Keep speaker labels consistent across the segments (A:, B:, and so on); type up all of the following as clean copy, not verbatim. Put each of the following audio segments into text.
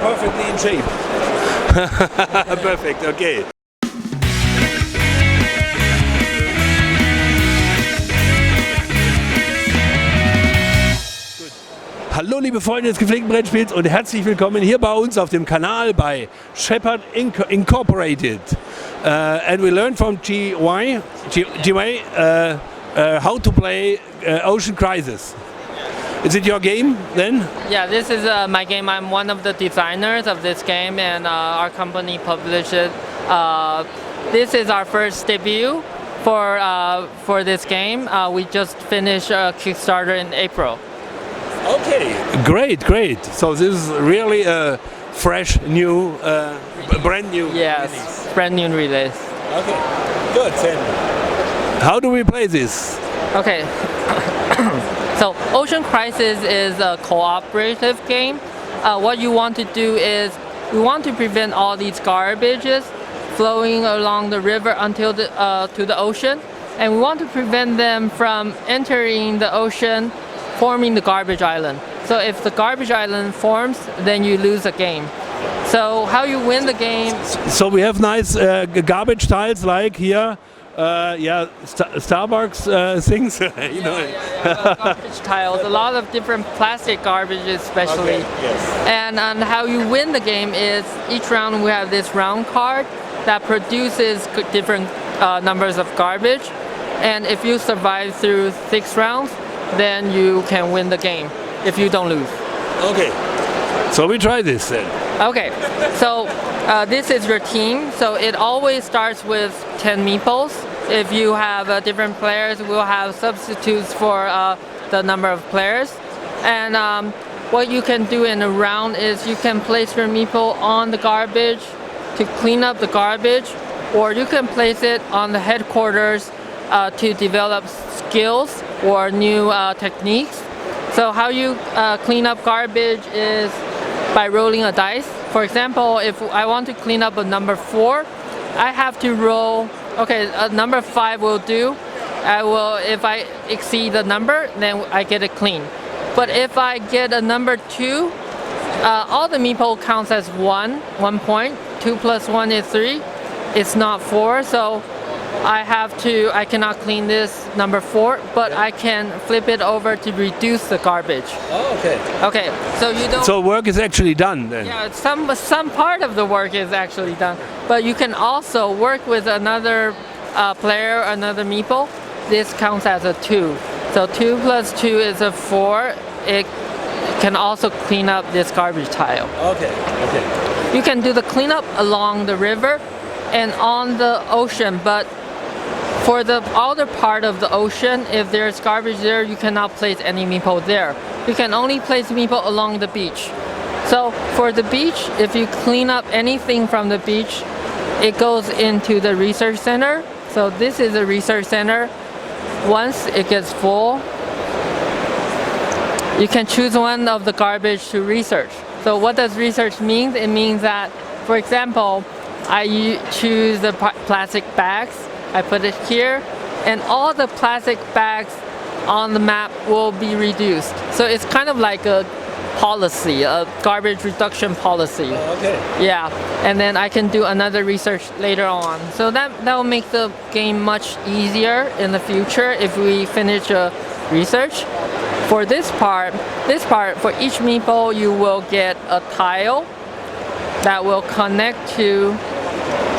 A: perfectly in shape. Perfect, okay. Hallo liebe Freunde des gepflegten Brettspiels und herzlich willkommen hier bei uns auf dem Kanal bei Shepard Incorporated. And we learned from GY how to play Ocean Crisis. Is it your game then?
B: Yeah, this is my game. I'm one of the designers of this game, and our company published it. This is our first debut for this game. We just finished a Kickstarter in April.
A: Okay, great. So this is really a fresh, new, brand new release.
B: Brand new release.
A: Okay, good. Then how do we play this?
B: Okay. So Ocean Crisis is a cooperative game. What you want to do is we want to prevent all these garbages flowing along the river until to the ocean, and we want to prevent them from entering the ocean, forming the garbage island. So if the garbage island forms, then you lose the game. So how you win the game?
A: So we have nice garbage tiles like here. Starbucks things, you know.
B: Garbage tiles, a lot of different plastic garbage especially.
A: Okay, yes.
B: And how you win the game is each round we have this round card that produces different numbers of garbage. And if you survive through 6 rounds, then you can win the game if you don't lose.
A: Okay, so we try this then.
B: Okay, so this is your team. So it always starts with 10 meeples. If you have different players, we'll have substitutes for the number of players. And what you can do in a round is you can place your meeple on the garbage to clean up the garbage, or you can place it on the headquarters to develop skills or new techniques. So how you clean up garbage is by rolling a dice. For example, if I want to clean up a number 4, I have to roll, okay, a number 5 will do. If I exceed the number, then I get it clean. But if I get a number 2, all the meeple counts as 1 point. 2 plus 1 is 3. It's not 4, so I cannot clean this number 4, but I can flip it over to reduce the garbage.
A: Oh, okay.
B: Okay, so you don't.
A: So work is actually done then.
B: Yeah, some part of the work is actually done, but you can also work with another player, another meeple. This counts as a 2. So 2 plus 2 is a 4. It can also clean up this garbage tile.
A: Okay.
B: You can do the cleanup along the river and on the ocean, but for the outer part of the ocean, if there's garbage there, you cannot place any meeple there. You can only place meeple along the beach. So for the beach, if you clean up anything from the beach, it goes into the research center. So this is a research center. Once it gets full, you can choose one of the garbage to research. So what does research mean? It means that, for example, I choose the plastic bags. I put it here, and all the plastic bags on the map will be reduced. So it's kind of like a policy, a garbage reduction policy.
A: Okay.
B: Yeah, and then I can do another research later on. So that will make the game much easier in the future if we finish a research. For this part, for each meeple, you will get a tile that will connect to.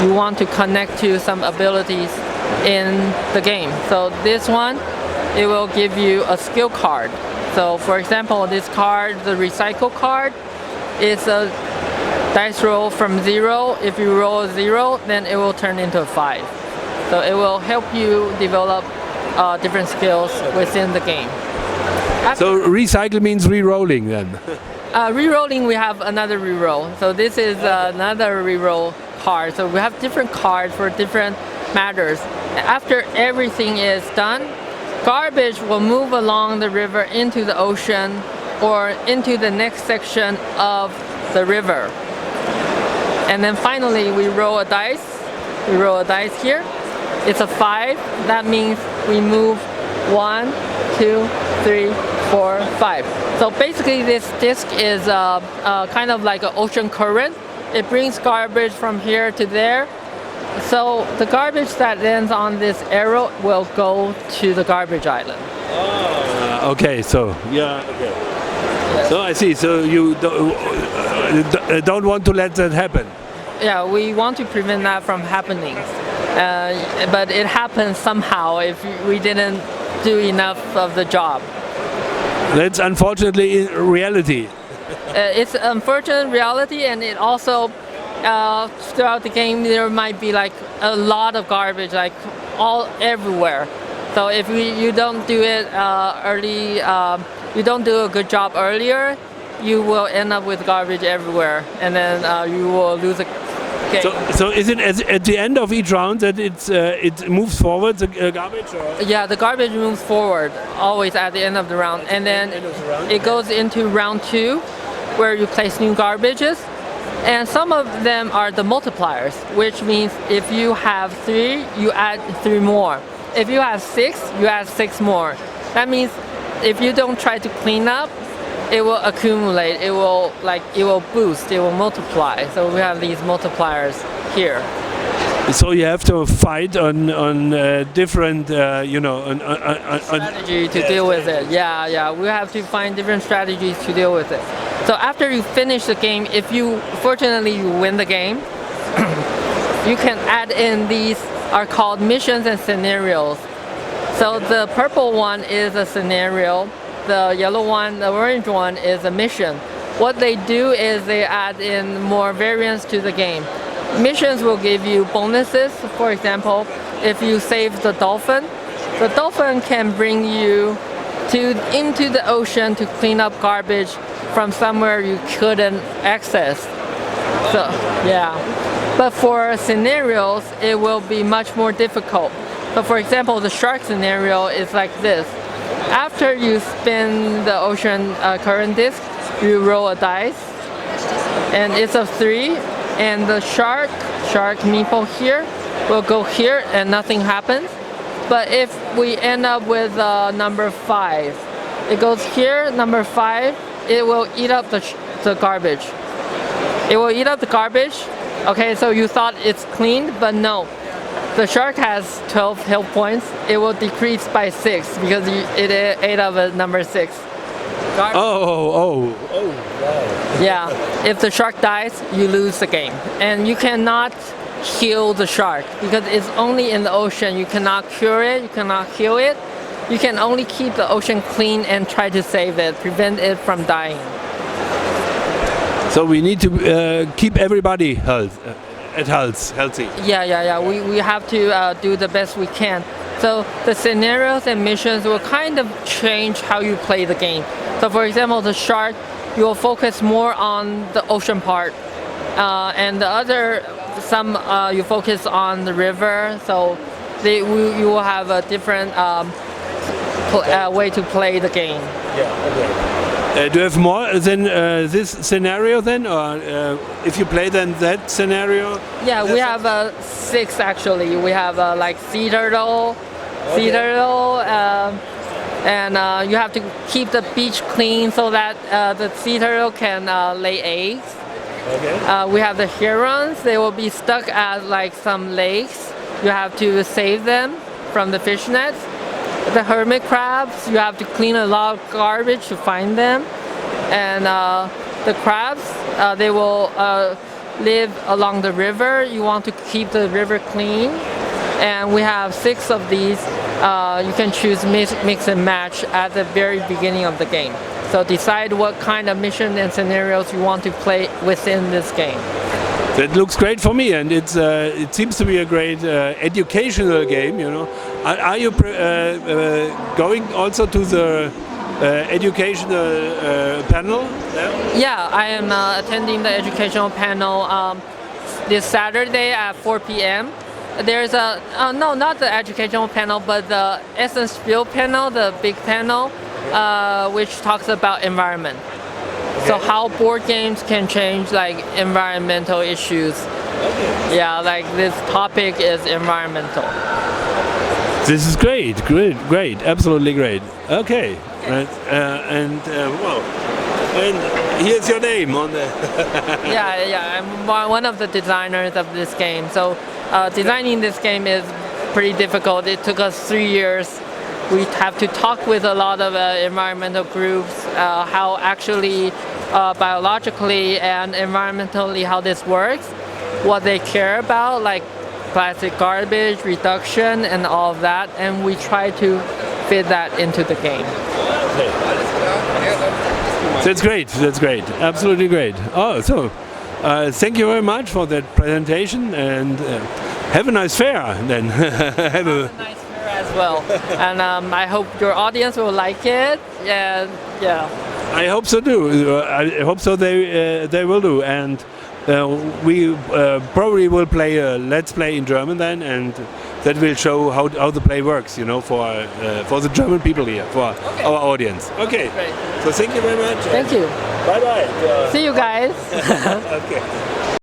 B: You want to connect to some abilities in the game. So this one, it will give you a skill card. So for example, this card, the recycle card, is a dice roll from 0. If you roll a 0, then it will turn into a 5. So it will help you develop different skills within the game.
A: So recycle means re-rolling then?
B: Re-rolling, we have another re-roll. So this is another re-roll card. So we have different cards for different matters. After everything is done, garbage will move along the river into the ocean or into the next section of the river. And then finally we roll a dice. We roll a dice here. It's a 5. That means we move 1, 2, 3, 4, 5. So basically, this disc is kind of like an ocean current. It brings garbage from here to there. So the garbage that lands on this arrow will go to the garbage island.
A: Okay, so yeah, okay. So I see. So you don't want to let that happen.
B: Yeah, we want to prevent that from happening. But it happens somehow if we didn't do enough of the job.
A: That's unfortunately reality.
B: It's unfortunate reality, and it also throughout the game there might be like a lot of garbage, like everywhere. So if you don't do it early, you don't do a good job earlier, you will end up with garbage everywhere, and then you will lose a game.
A: So is it at the end of each round that it moves forward, the garbage? Or?
B: Yeah, the garbage moves forward always at the end of the round, and then it goes into round 2, where you place new garbages, and some of them are the multipliers, which means if you have 3, you add 3 more. If you have 6, you add 6 more. That means if you don't try to clean up, it will accumulate, it will boost, it will multiply. So we have these multipliers here.
A: So you have to fight on different,
B: strategy to deal with it. Yeah, we have to find different strategies to deal with it. So after you finish the game, if you win the game, you can add in these are called missions and scenarios. So the purple one is a scenario, the yellow one, the orange one is a mission. What they do is they add in more variance to the game. Missions will give you bonuses. For example, if you save the dolphin can bring you into the ocean to clean up garbage from somewhere you couldn't access. So yeah, but for scenarios, it will be much more difficult. So for example, the shark scenario is like this. After you spin the ocean current disc, you roll a dice, and it's a 3, and the shark meeple here will go here and nothing happens. But if we end up with number 5, it goes here, number 5, it will eat up the garbage. It will eat up the garbage. Okay, so you thought it's clean, but no. The shark has 12 health points. It will decrease by 6 because it ate up at number 6.
A: Wow.
B: Yeah, if the shark dies, you lose the game. And you cannot heal the shark because it's only in the ocean. You cannot cure it, you cannot heal it. You can only keep the ocean clean and try to save it, prevent it from dying.
A: So we need to keep everybody healthy.
B: Yeah. We have to do the best we can. So the scenarios and missions will kind of change how you play the game. So for example, the shark, you will focus more on the ocean part, and the other you focus on the river. So you will have a different way to play the game.
A: Yeah. Okay. Do you have more than this scenario then, or if you play then that scenario?
B: Yeah, we have 6 actually. We have like sea turtle, and you have to keep the beach clean so that the sea turtle can lay eggs.
A: Okay.
B: We have the herons. They will be stuck at like some lakes. You have to save them from the fish nets. The hermit crabs, you have to clean a lot of garbage to find them. And the crabs, they will live along the river. You want to keep the river clean. And we have 6 of these. You can choose mix and match at the very beginning of the game. So decide what kind of mission and scenarios you want to play within this game.
A: That looks great for me, and it seems to be a great educational game. You know, are you going also to the educational panel?
B: Yeah, I am attending the educational panel this Saturday at 4 p.m. There's no, not the educational panel, but the Spieler panel, the big panel, which talks about environment. Okay. So how board games can change like environmental issues. Okay. Yeah, like this topic is environmental.
A: This is great, absolutely great. Okay. Right? Wow. And here's your name on the.
B: Yeah. I'm one of the designers of this game. So designing this game is pretty difficult. It took us 3 years. We have to talk with a lot of environmental groups, how actually biologically and environmentally how this works, what they care about, like plastic garbage reduction and all of that, and we try to fit that into the game.
A: That's great, absolutely great. Oh, so thank you very much for that presentation, and have a nice fair then. Have a
B: nice fair as well. And I hope your audience will like it. Yeah.
A: I hope so too. I hope so they will do. And we probably will play a Let's Play in German then, and that will show how the play works, for the German people here, for our audience. Okay.
B: Great.
A: So thank you very much.
B: Thank you.
A: Bye bye.
B: See you guys.
A: Okay.